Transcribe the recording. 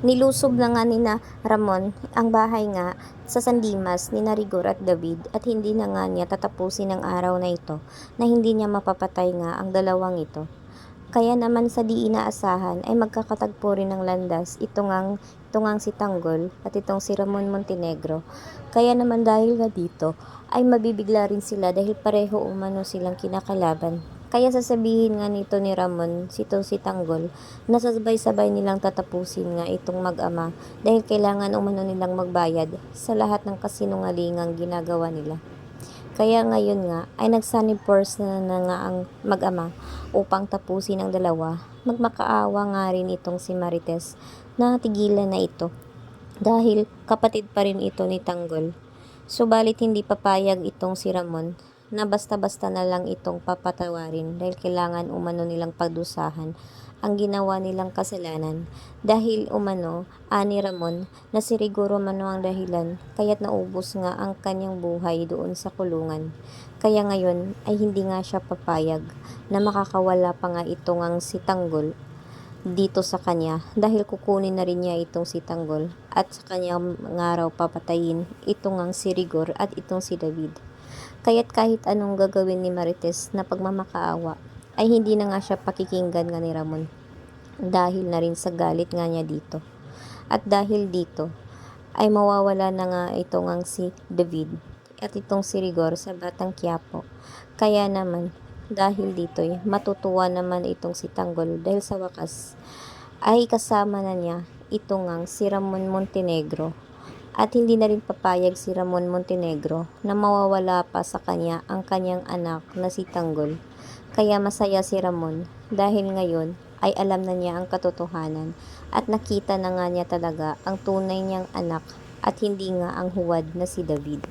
Nilusob na nga nina Ramon ang bahay nga sa San Dimas ni Rigor at David at hindi na nga niya tatapusin ang araw na ito na hindi niya mapapatay nga ang dalawang ito. Kaya naman sa di inaasahan ay magkakatagpo rin ng landas ito ngang si Tanggol at itong si Ramon Montenegro. Kaya naman dahil nga dito ay mabibigla rin sila dahil pareho umano silang kinakalaban. Kaya sasabihin nga nito ni Ramon, si Tanggol, na sabay-sabay nilang tatapusin nga itong mag-ama dahil kailangan umano nilang magbayad sa lahat ng kasinungalingang ginagawa nila. Kaya ngayon nga ay nagsanib force na nga ang mag-ama upang tapusin ang dalawa. Magmakaawa nga rin itong si Marites na tigilan na ito dahil kapatid pa rin ito ni Tanggol. Subalit hindi papayag itong si Ramon na basta-basta na lang itong papatawarin dahil kailangan umano nilang pagdusahan ang ginawa nilang kasalanan dahil umano ani Ramon na si Rigor umano ang dahilan kaya't naubos nga ang kanyang buhay doon sa kulungan. Kaya ngayon ay hindi nga siya papayag na makakawala pa nga ito ngang si Tanggol dito sa kanya dahil kukunin na rin niya itong si Tanggol at sa kanyang ngaraw papatayin itong ngang si Rigor at itong si David. Kaya't kahit anong gagawin ni Marites na pagmamakaawa ay hindi na nga siya pakikinggan nga ni Ramon dahil na rin sa galit nga niya dito. At dahil dito ay mawawala na nga itong ang si David at itong si Rigor sa Batang Quiapo. Kaya naman dahil dito matutuwa naman itong si Tanggol dahil sa wakas ay kasama na niya itong ang si Ramon Montenegro. At hindi na rin papayag si Ramon Montenegro na mawawala pa sa kanya ang kanyang anak na si Tanggol. Kaya masaya si Ramon dahil ngayon ay alam na niya ang katotohanan at nakita na nga niya talaga ang tunay niyang anak at hindi nga ang huwad na si David.